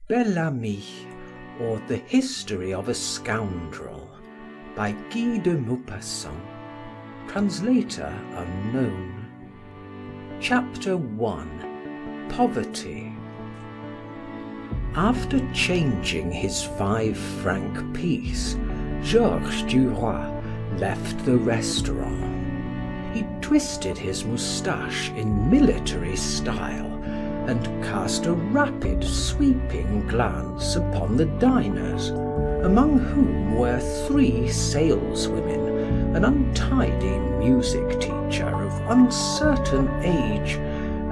Bel Ami, or The History of a Scoundrel, by Guy de Maupassant, translator unknown. Chapter 1. Poverty. After changing his 5-franc piece, Georges Duroy left the restaurant. He twisted his moustache in military style and cast a rapid, sweeping glance upon the diners, among whom were 3 saleswomen, an untidy music teacher of uncertain age,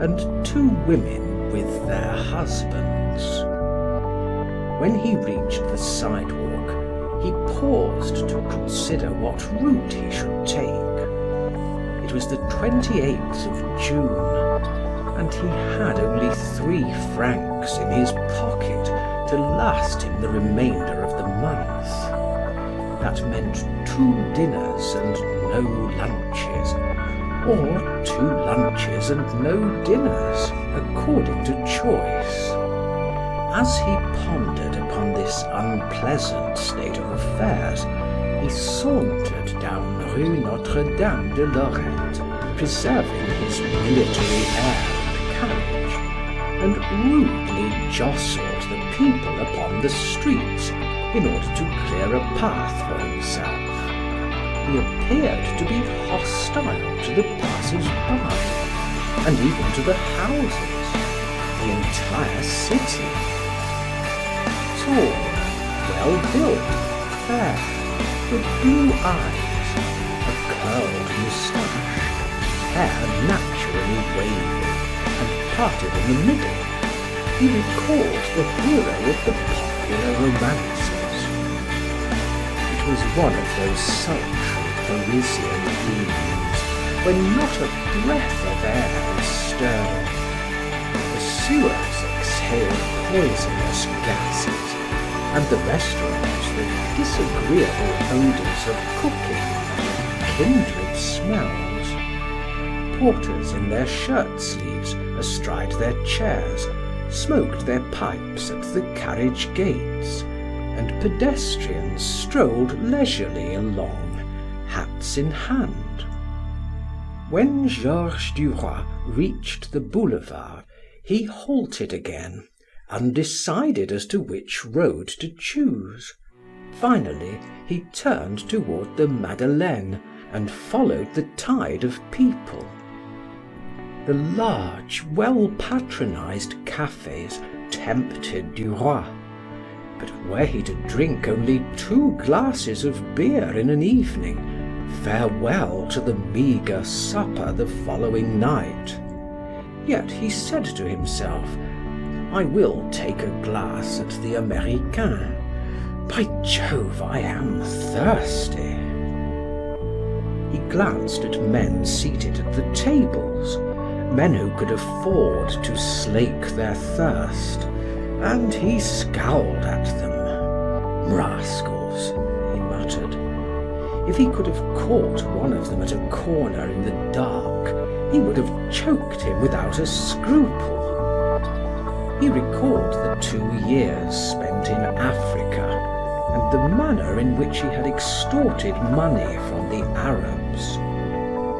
and 2 women with their husbands. When he reached the sidewalk, he paused to consider what route he should take. It was the 28th of June, and he had only 3 francs in his pocket to last him the remainder of the month. That meant 2 dinners and no lunches, or 2 lunches and no dinners, according to choice. As he pondered upon this unpleasant state of affairs, he sauntered down Rue Notre-Dame de Lorette, preserving his military air and carriage, and rudely jostled the people upon the streets in order to clear a path for himself. He appeared to be hostile to the passers-by, and even to the houses, the entire city. Tall, well-built, fair, with blue eyes, a curled moustache, hair naturally wavy and parted in the middle, he recalled the hero of the popular romances. It was one of those sultry Parisian evenings when not a breath of air is stirring. The sewers exhaled poisonous gases, and the restaurants with disagreeable odours of cooking and kindred smells. Porters in their shirt sleeves astride their chairs smoked their pipes at the carriage gates, and pedestrians strolled leisurely along, hats in hand. When Georges Duroy reached the boulevard, he halted again, undecided as to which road to choose. Finally, he turned toward the Madeleine and followed the tide of people. The large, well-patronized cafes tempted Duroy, but were he to drink only 2 glasses of beer in an evening, farewell to the meagre supper the following night. Yet he said to himself, I will take a glass at the Américain. By Jove, I am thirsty. He glanced at men seated at the tables, men who could afford to slake their thirst, and he scowled at them. Rascals, he muttered. If he could have caught one of them at a corner in the dark, he would have choked him without a scruple. He recalled the 2 years spent in Africa and the manner in which he had extorted money from the Arabs.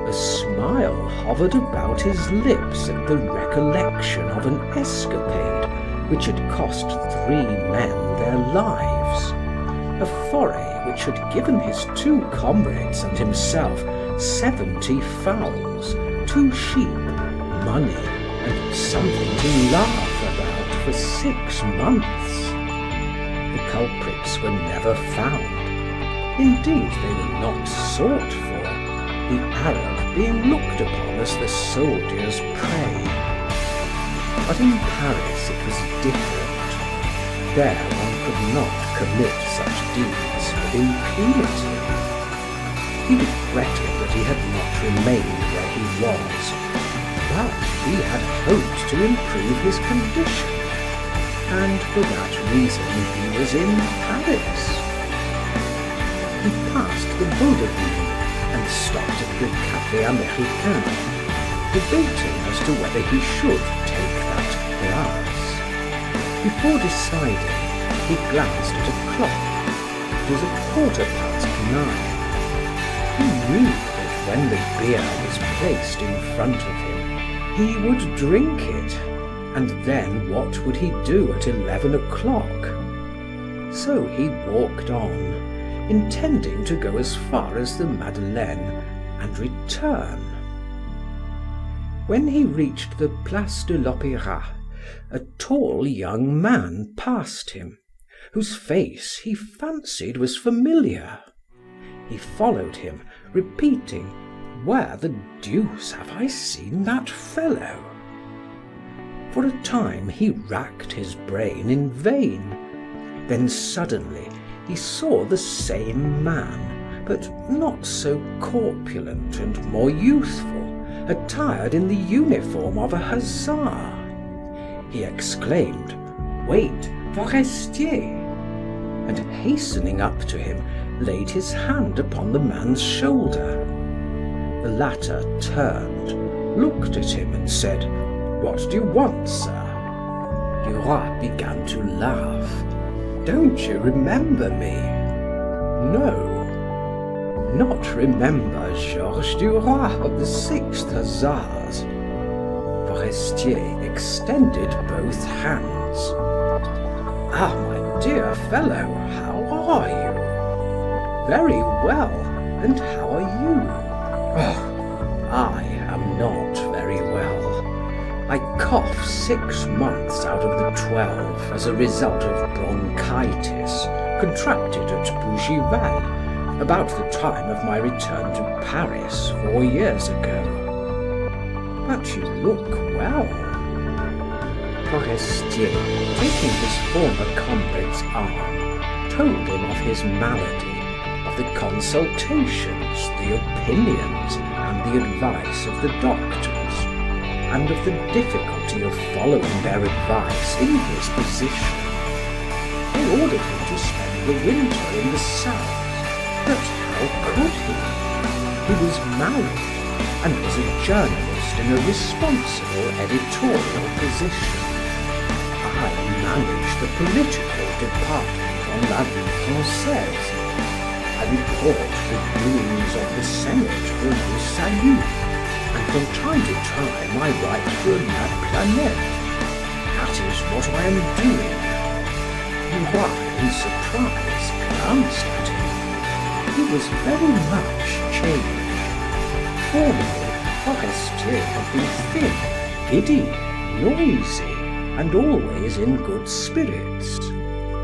A smile hovered about his lips at the recollection of an escapade which had cost 3 men their lives, a foray which had given his 2 comrades and himself 70 fowls, 2 sheep, money, and something to laugh about for 6 months. The culprits were never found. Indeed, they were not sought for, the Arab being looked upon as the soldier's prey. But in Paris it was different. There one could not commit such deeds with impunity. He regretted that he had not remained where he was, but he had hoped to improve his condition, and for that reason he was in Paris. He passed the Vaudeville and stopped at the Café Américain, debating as to whether he should take that glass. Before deciding, he glanced at a clock. It was 9:15. He knew that when the beer was placed in front of him, he would drink it, and then what would he do at 11 o'clock? So he walked on, intending to go as far as the Madeleine and return. When he reached the Place de l'Opéra, a tall young man passed him, whose face he fancied was familiar. He followed him, repeating, "Where the deuce have I seen that fellow?" For a time he racked his brain in vain. Then suddenly he saw the same man, but not so corpulent and more youthful, attired in the uniform of a hussar. He exclaimed, "Wait, Forestier!" and hastening up to him, laid his hand upon the man's shoulder. The latter turned, looked at him and said, "What do you want, sir?" Duroy began to laugh. "Don't you remember me?" "No." "Not remember Georges Duroy of the 6th Hussars?" Forestier extended both hands. "Ah, my dear fellow, how are you?" "Very well, and how are you?" "Oh, I am not very well. I cough 6 months out of the 12 as a result of bronchitis contracted at Bougival about the time of my return to Paris 4 years ago." "But you look well." Forestier, taking his former comrade's arm, told him of his malady, of the consultations, the opinions, and the advice of the doctors, and of the difficulty of following their advice in his position. They ordered him to spend the winter in the south, but how could he? He was married and was a journalist in a responsible editorial position. I managed the political department on La Vie Française. I report the doings of the Senate for Le Salut, and from time to time I write for La Planète. That is what I am doing." Duroy, in surprise, glanced at him. He was very much changed. Formerly, Forestier had been thin, giddy, noisy, and always in good spirits.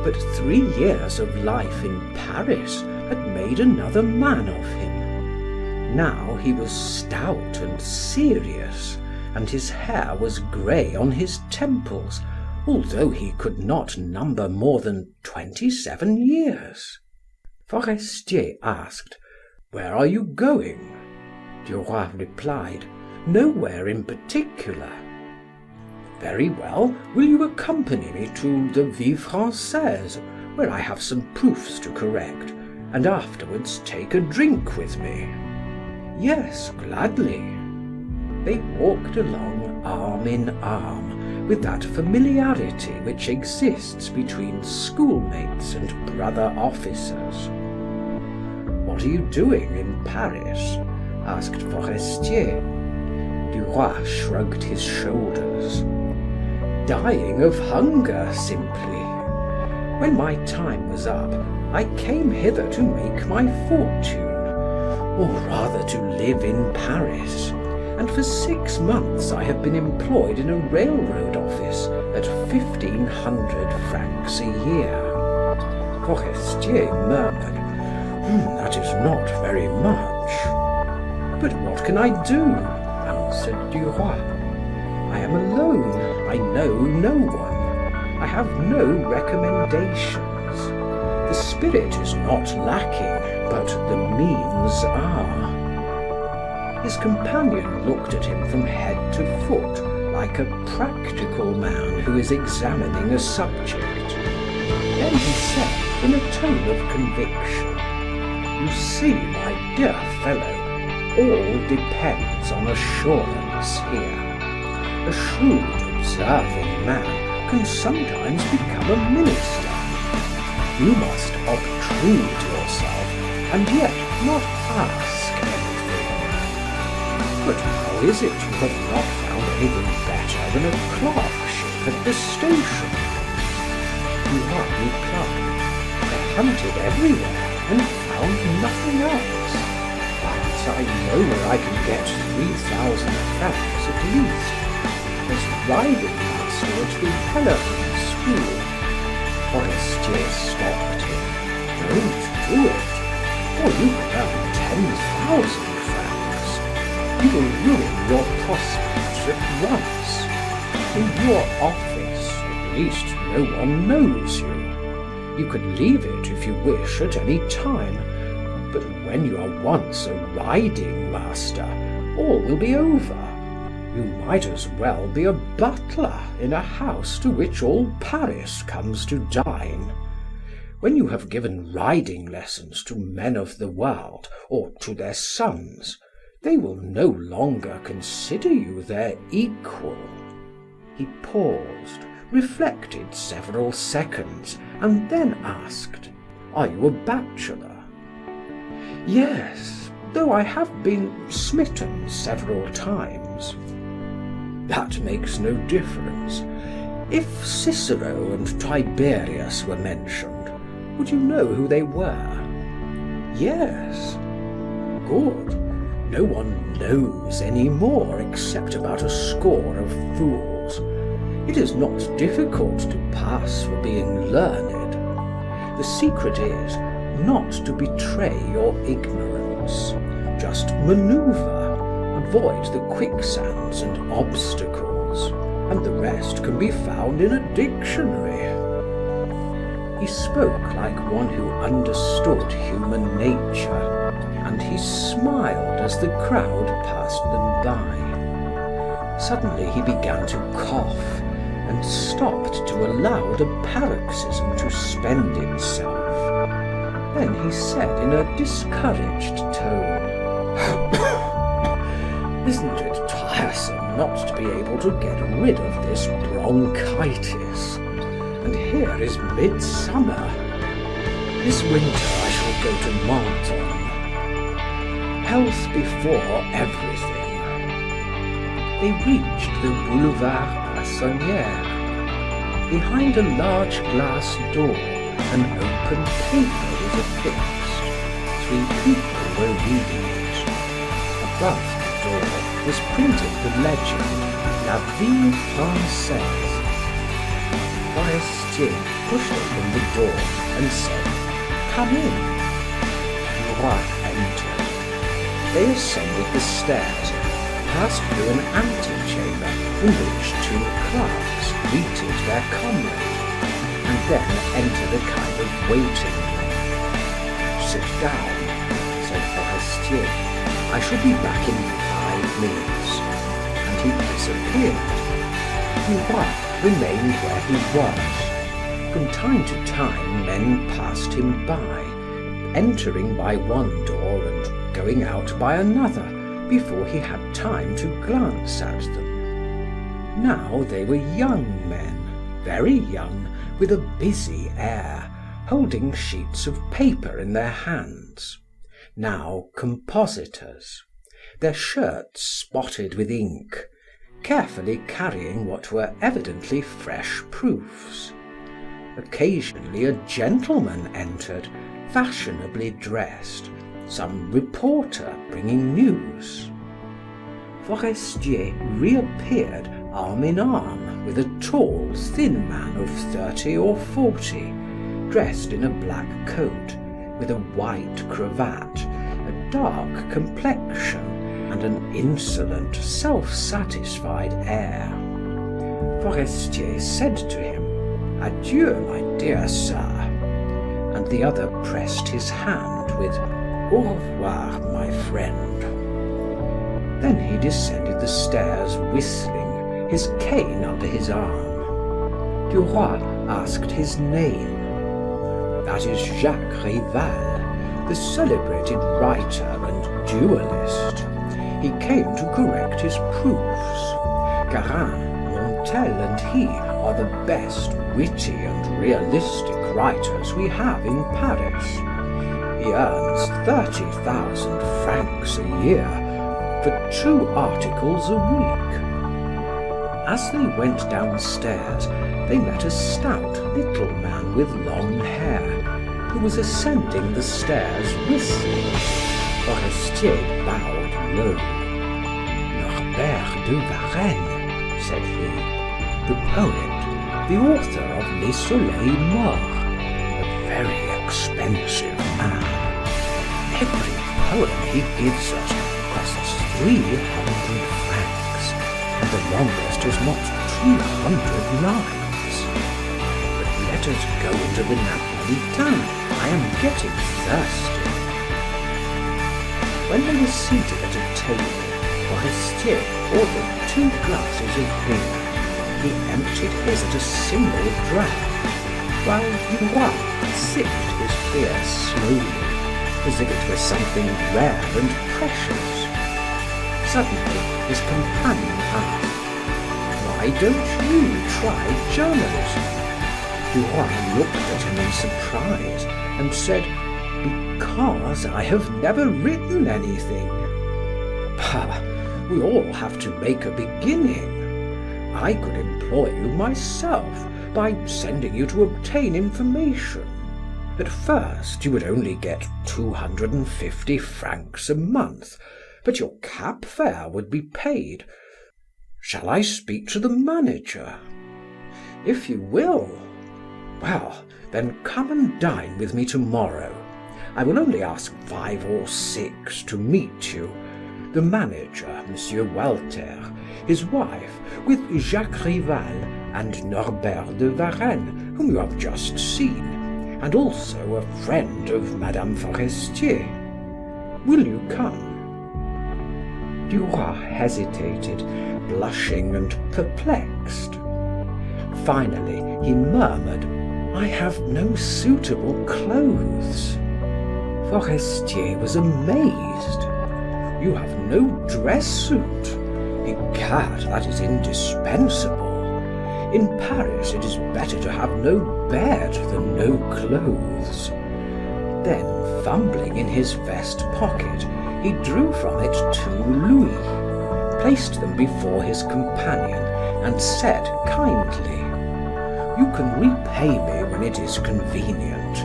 But 3 years of life in Paris had made another man of him. Now he was stout and serious, and his hair was grey on his temples, although he could not number more than 27 years. Forestier asked, "Where are you going?" Duroy replied, "Nowhere in particular." "Very well, will you accompany me to the Vie Française, where I have some proofs to correct, and afterwards take a drink with me?" "Yes, gladly." They walked along arm in arm, with that familiarity which exists between schoolmates and brother officers. "What are you doing in Paris?" asked Forestier. Duroy shrugged his shoulders. "Dying of hunger, simply. When my time was up, I came hither to make my fortune, or rather to live in Paris, and for 6 months I have been employed in a railroad office at 1,500 francs a year." Forestier murmured, "That is not very much." "But what can I do?" answered Duroy. "I am alone. I know no one. I have no recommendations. The spirit is not lacking, but the means are." His companion looked at him from head to foot like a practical man who is examining a subject. Then he said in a tone of conviction, "You see, my dear fellow, all depends on assurance here. A shrewd, observing man can sometimes become a minister. You must obtrude yourself and yet not ask anything. But how is it you have not found anything better than a clerkship at the station? Duroy replied, I hunted everywhere and found nothing else. But I know where I can get 3,000 francs at least, as riding master at the Pelican school. Forestier stopped him. Don't do it, or you can earn 10,000 francs. You will ruin your prospects at once. In your office, at least no one knows you. You can leave it if you wish at any time, but when you are once a riding master, all will be over. You might as well be a butler in a house to which all Paris comes to dine. When you have given riding lessons to men of the world or to their sons, they will no longer consider you their equal. He paused, reflected several seconds, and then asked, Are you a bachelor? Yes, though I have been smitten several times. That makes no difference. If Cicero and Tiberius were mentioned, would you know who they were? Yes. Good. No one knows any more except about a score of fools. It is not difficult to pass for being learned. The secret is not to betray your ignorance. Just maneuver. Avoid the quicksands and obstacles, and the rest can be found in a dictionary. He spoke like one who understood human nature, and he smiled as the crowd passed them by. Suddenly he began to cough, and stopped to allow the paroxysm to spend itself. Then he said in a discouraged tone, Isn't it tiresome not to be able to get rid of this bronchitis? And here is midsummer. This winter I shall go to Menton. Health before everything. They reached the Boulevard Poissonnière. Behind a large glass door, an open paper was affixed. 3 people were reading it. Above the door was printed the legend, La Vie Française. Forestier pushed open the door and said, Come in. Duroy entered. They ascended the stairs, passed through an antechamber in which 2 clerks greeted their comrade, and then entered a kind of waiting room. Sit down, said Forestier. I shall be back in 5 minutes. And he disappeared. Duroy remained where he was. From time to time men passed him by, entering by one door and going out by another before he had time to glance at them. Now they were young men, very young, with a busy air, holding sheets of paper in their hands. Now compositors, their shirts spotted with ink, carefully carrying what were evidently fresh proofs. Occasionally a gentleman entered, fashionably dressed, some reporter bringing news. Forestier reappeared arm in arm with a tall, thin man of 30 or 40, dressed in a black coat, with a white cravat, a dark complexion, and an insolent, self-satisfied air. Forestier said to him, Adieu, my dear sir, and the other pressed his hand with, Au revoir, my friend. Then he descended the stairs whistling, his cane under his arm. Duroy asked his name. That is Jacques Rival, the celebrated writer and duelist. He came to correct his proofs. Garin, Montel, and he are the best witty and realistic writers we have in Paris. He earns 30,000 francs a year for 2 articles a week." As they went downstairs, they met a stout little man with long hair, who was ascending the stairs whistling. Forestier bowed low. "Norbert de Varenne," said he, "the poet, the author of Les Soleils Morts, a very expensive man. Every poem he gives us costs 300 francs, and the longest is not 200 lines. But let us go into the Napolitain. I am getting thirsty." When they were seated at a table, Forestier ordered 2 glasses of beer. He emptied his at a single draught, while Duroy sipped his beer slowly, as if it were something rare and precious. Suddenly, his companion asked, "Why don't you try journalism?" Duroy looked at him in surprise and said, "Because I have never written anything." "Bah, we all have to make a beginning. I could employ you myself by sending you to obtain information. At first you would only get 250 francs a month, but your cab fare would be paid. Shall I speak to the manager?" "If you will." "Well, then come and dine with me tomorrow. I will only ask 5 or 6 to meet you. The manager, Monsieur Walter, his wife, with Jacques Rival and Norbert de Varenne, whom you have just seen, and also a friend of Madame Forestier. Will you come?" Duroy hesitated, blushing and perplexed. Finally, he murmured, "I have no suitable clothes." Forestier was amazed. "You have no dress suit? Egad, that is indispensable. In Paris it is better to have no bed than no clothes." Then, fumbling in his vest pocket, he drew from it 2 louis, placed them before his companion, and said kindly, "You can repay me when it is convenient.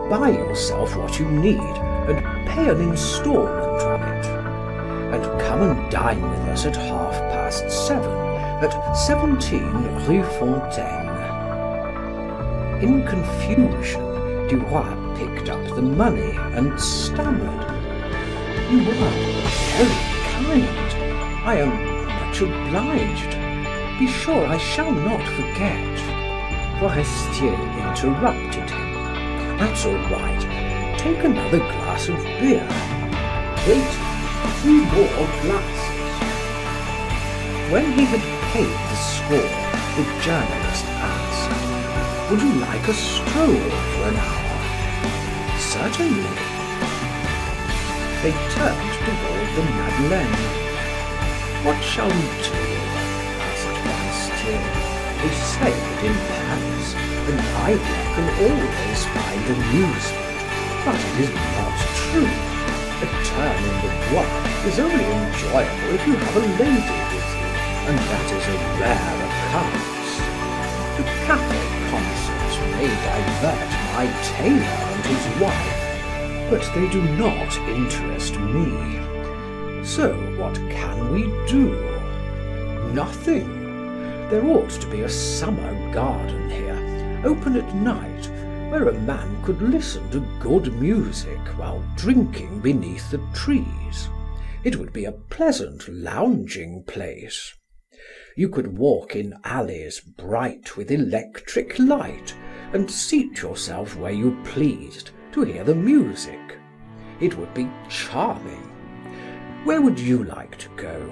Buy yourself what you need and pay an installment on it. And come and dine with us at 7:30 at 17 Rue Fontaine." In confusion, Duroy picked up the money and stammered, "You are very kind. I am much obliged. Be sure I shall not forget." Forestier interrupted him. "That's all right. Take another glass of beer. Wait, 3 more glasses." When he had paid the score, the journalist asked, "Would you like a stroll for an hour?" "Certainly." They turned toward the Madeleine. "What shall we do?" asked Forestier. "They say that in Paris an idler can always find amusement, but it is not true. A turn in the bois is only enjoyable if you have a lady with you, and that is a rare occurrence. The cafe concerts may divert my tailor and his wife, but they do not interest me. So what can we do? Nothing. There ought to be a summer garden here, open at night, where a man could listen to good music while drinking beneath the trees. It would be a pleasant lounging place. You could walk in alleys bright with electric light and seat yourself where you pleased to hear the music. It would be charming. Where would you like to go?"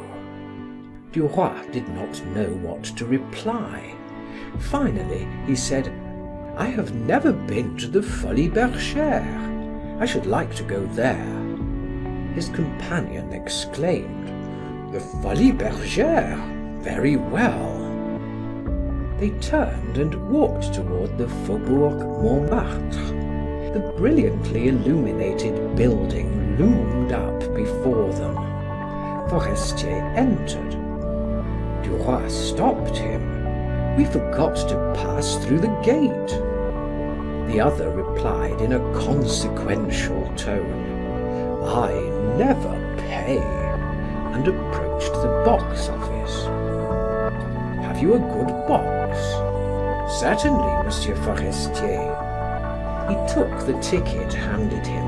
Duroy did not know what to reply. Finally, he said, "I have never been to the Folies Bergère. I should like to go there." His companion exclaimed, "The Folies Bergère? Very well." They turned and walked toward the Faubourg Montmartre. The brilliantly illuminated building loomed up before them. Forestier entered. Duroy stopped him. "We forgot to pass through the gate." The other replied in a consequential tone, "I never pay," and approached the box office. "Have you a good box?" "Certainly, Monsieur Forestier." He took the ticket handed him,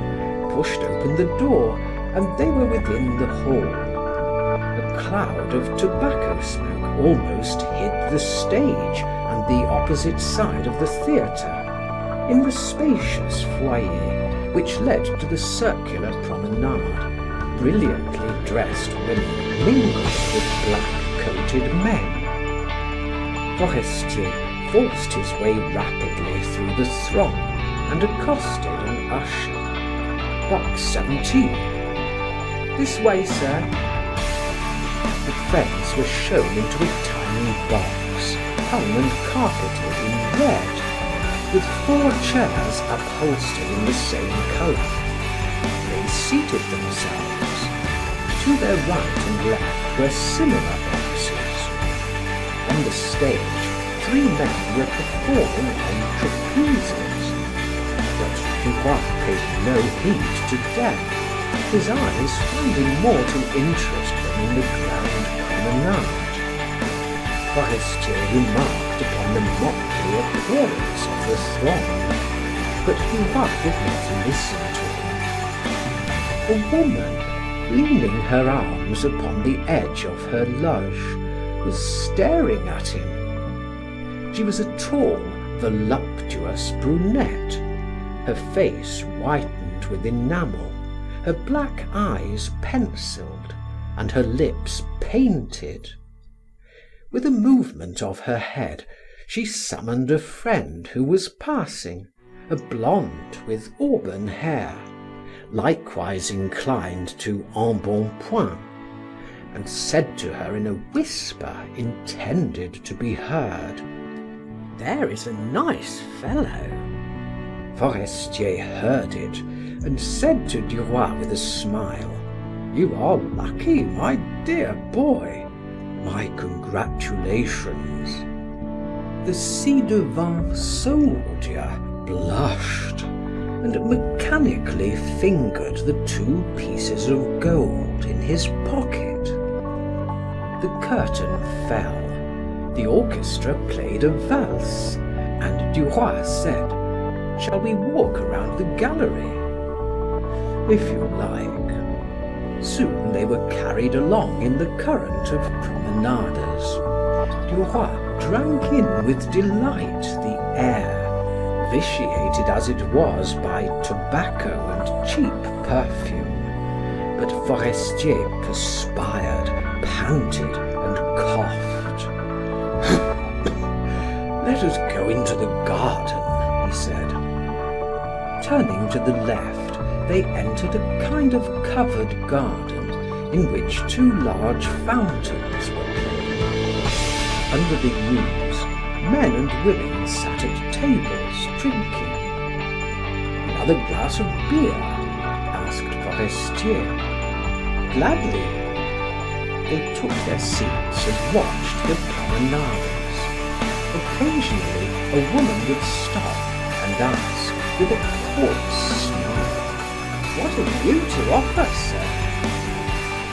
pushed open the door, and they were within the hall. A cloud of tobacco smoke almost hid the stage and the opposite side of the theatre. In the spacious foyer, which led to the circular promenade, brilliantly dressed women mingled with black-coated men. Forestier forced his way rapidly through the throng and accosted an usher. "Box 17. "This way, sir." The friends were shown into a tiny box, hung and carpeted in red, with 4 chairs upholstered in the same colour. They seated themselves. To their right and left were similar boxes. On the stage, 3 men were performing on trapezes, but Duroy paid no heed to them, his eyes finding more to interest them in the grand promenade. Forestier remarked upon the motley appearance of the throng, but Duroy did not listen to him. A woman, leaning her arms upon the edge of her loge, was staring at him. She was a tall, voluptuous brunette, her face whitened with enamel, her black eyes penciled, and her lips painted. With a movement of her head, she summoned a friend who was passing, a blonde with auburn hair, likewise inclined to embonpoint, and said to her in a whisper intended to be heard, "There is a nice fellow." Forestier heard it and said to Duroy with a smile, "You are lucky, my dear boy. My congratulations." The ci-devant soldier blushed and mechanically fingered the 2 pieces of gold in his pocket. The curtain fell. The orchestra played a valse, and Duroy said, "Shall we walk around the gallery?" "If you like." Soon they were carried along in the current of promenaders. Duroy drank in with delight the air, vitiated as it was by tobacco and cheap perfume. But Forestier perspired, panted, and coughed. "Let us go into the garden," he said. Turning to the left, they entered a kind of covered garden in which 2 large fountains were playing. Under the yews, men and women sat at tables drinking. "Another glass of beer?" asked Forestier. "Gladly." They took their seats and watched the promenaders. Occasionally, a woman would stop and ask, with a coarse smile, "What have you to offer, sir?"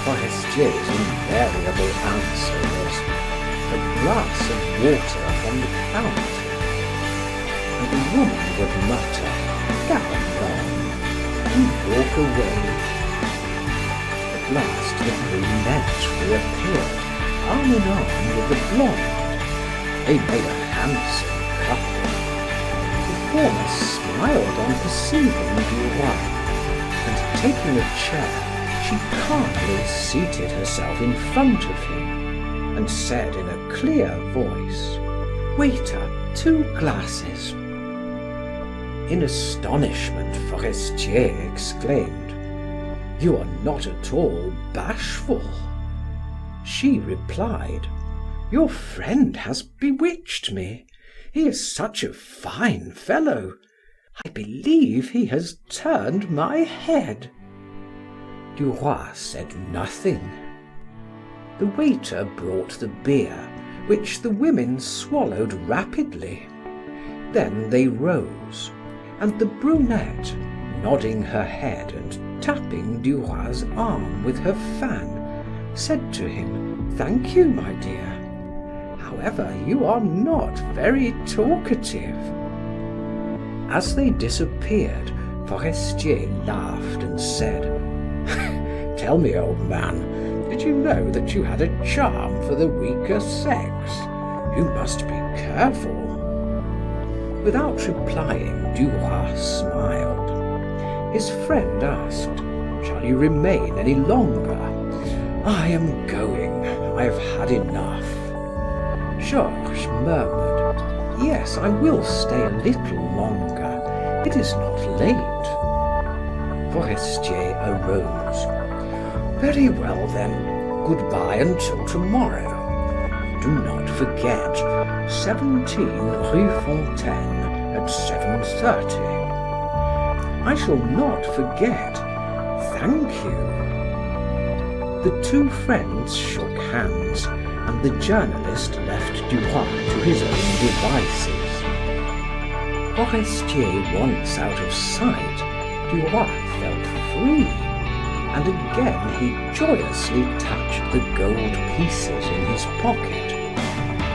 Forestier's invariable answer was, "A glass of water from the fountain." And the woman would mutter, "Gallon on," and walk away. At last the brunette reappeared, arm in arm with the blonde. They made a handsome couple. The former smiled on perceiving Duroy, and taking a chair, she calmly seated herself in front of him, and said in a clear voice, "Waiter, 2 glasses." In astonishment, Forestier exclaimed, "You are not at all bashful." She replied, Your friend has bewitched me. He is such a fine fellow. I believe he has turned my head." Duroy said nothing. The waiter brought the beer, which the women swallowed rapidly. Then they rose, and the brunette, nodding her head and tapping Duroy's arm with her fan, said to him, "Thank you, my dear. However, you are not very talkative." As they disappeared, Forestier laughed and said, "Tell me, old man, did you know that you had a charm for the weaker sex? You must be careful." Without replying, Duroy smiled. His friend asked, "Shall you remain any longer?" "I am going. I have had enough." Georges murmured, "Yes, I will stay a little longer. It is not late." Forestier arose. "Very well then, goodbye until tomorrow. Do not forget, 17 Rue Fontaine at 7:30. "I shall not forget. Thank you." The two friends shook hands, and the journalist left Duroy to his own devices. Forestier once out of sight, Duroy felt free, and again he joyously touched the gold pieces in his pocket.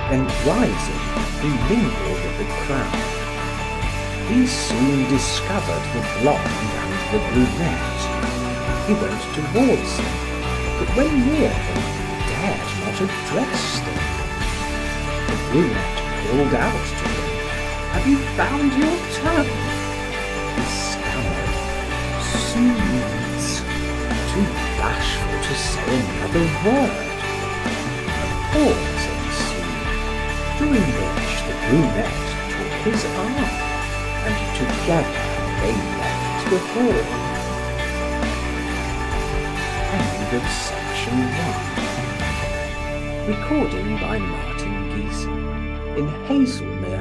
Then rising, he mingled with the crowd. He soon discovered the blonde and the brunette. He went towards them, but when near them, dared not address them. The brunette called out to him, "Have you found your tongue?" He stammered, "Zounds," too bashful to say another word. A pause ensued, during which the brunette took his arm, and together they left the hall. End of section 1. Recording by Martin Giesen in Hazelmere